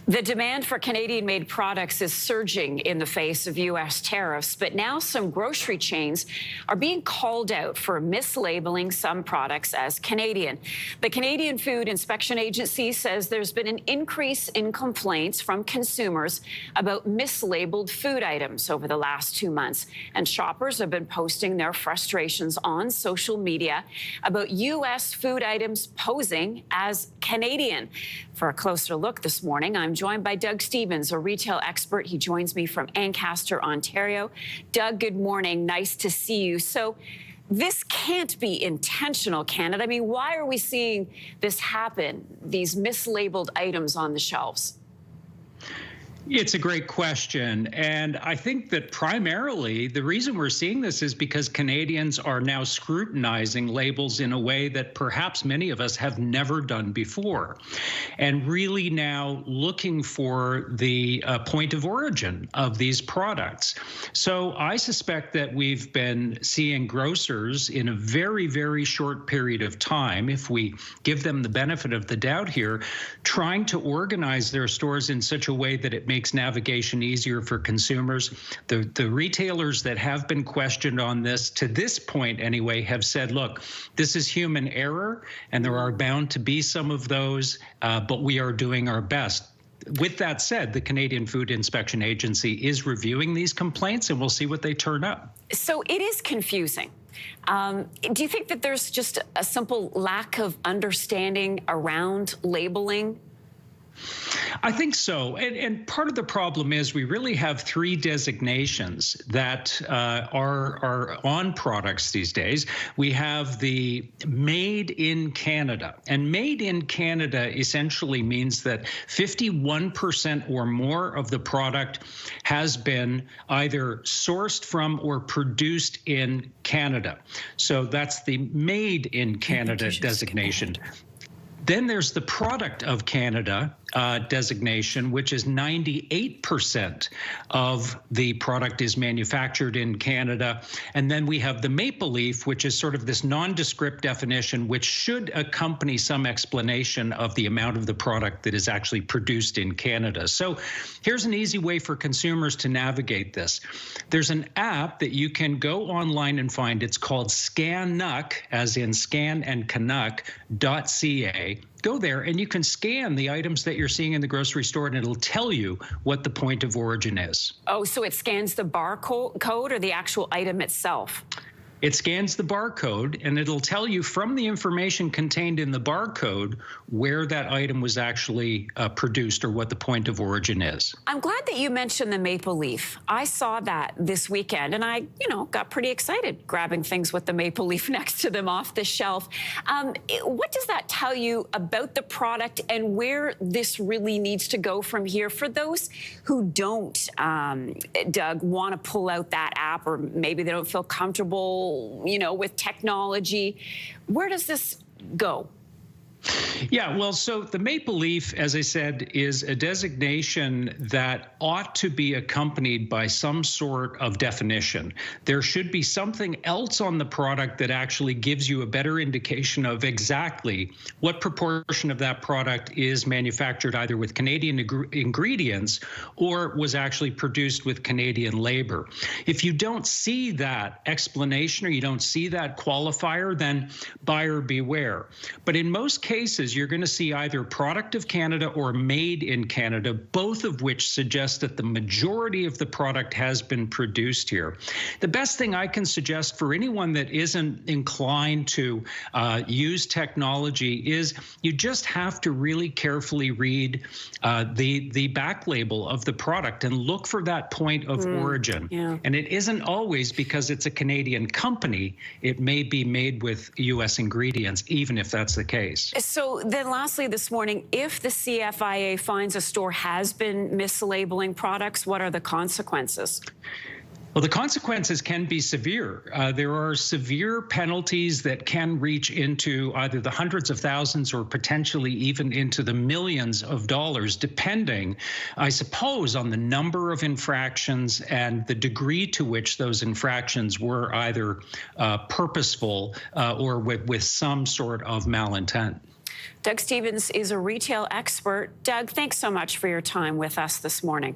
The demand for Canadian-made products is surging in the face of U.S. tariffs, but now some grocery chains are being called out for mislabeling some products as Canadian. The Canadian Food Inspection Agency says there's been an increase in complaints from consumers about mislabeled food items over the last 2 months, and shoppers have been posting their frustrations on social media about U.S. food items posing as Canadian. For a closer look this morning, I'm joined by Doug Stevens, a retail expert. He joins me from Ancaster, Ontario. Doug, good morning. Nice to see you. So this can't be intentional, can it? I mean, why are we seeing this happen, these mislabeled items on the shelves? It's a great question. And I think that primarily the reason we're seeing this is because Canadians are now scrutinizing labels in a way that perhaps many of us have never done before, and really now looking for the point of origin of these products. So I suspect that we've been seeing grocers in a very, very short period of time, if we give them the benefit of the doubt here, trying to organize their stores in such a way that it makes navigation easier for consumers. The retailers that have been questioned on this, to this point anyway, have said, look, this is human error, and there are bound to be some of those, but we are doing our best. With that said, the Canadian Food Inspection Agency is reviewing these complaints, and we'll see what they turn up. So it is confusing. Do you think that there's just a simple lack of understanding around labeling? I think so. And part of the problem is we really have three designations that are on products these days. We have the Made in Canada. And Made in Canada essentially means that 51% or more of the product has been either sourced from or produced in Canada. So that's the Made in Canada designation. Then there's the Product of Canada designation, which is 98% of the product is manufactured in Canada. And then we have the Maple Leaf, which is sort of this nondescript definition, which should accompany some explanation of the amount of the product that is actually produced in Canada. So here's an easy way for consumers to navigate this. There's an app that you can go online and find. It's called ScanNuck, as in scan and canuck.ca. Go there and you can scan the items that you're seeing in the grocery store, and it'll tell you what the point of origin is. Oh, so it scans the barcode or the actual item itself? It scans the barcode, and it'll tell you from the information contained in the barcode where that item was actually produced or what the point of origin is. I'm glad that you mentioned the Maple Leaf. I saw that this weekend, and I, got pretty excited grabbing things with the Maple Leaf next to them off the shelf. What does that tell you about the product and where this really needs to go from here for those who don't, Doug, want to pull out that app, or maybe they don't feel comfortable with technology? Where does this go? Yeah, well, so the Maple Leaf, as I said, is a designation that ought to be accompanied by some sort of definition. There should be something else on the product that actually gives you a better indication of exactly what proportion of that product is manufactured either with Canadian ingredients or was actually produced with Canadian labor. If you don't see that explanation or you don't see that qualifier, then buyer beware. But in most cases, you're going to see either Product of Canada or Made in Canada, both of which suggest that the majority of the product has been produced here. The best thing I can suggest for anyone that isn't inclined to use technology is you just have to really carefully read the back label of the product and look for that point of origin. Yeah. And it isn't always because it's a Canadian company. It may be made with U.S. ingredients, even if that's the case. So then lastly this morning, if the CFIA finds a store has been mislabeling products, what are the consequences? Well, the consequences can be severe. There are severe penalties that can reach into either the hundreds of thousands or potentially even into the millions of dollars, depending, I suppose, on the number of infractions and the degree to which those infractions were either purposeful or with some sort of malintent. Doug Stevens is a retail expert. Doug, thanks so much for your time with us this morning.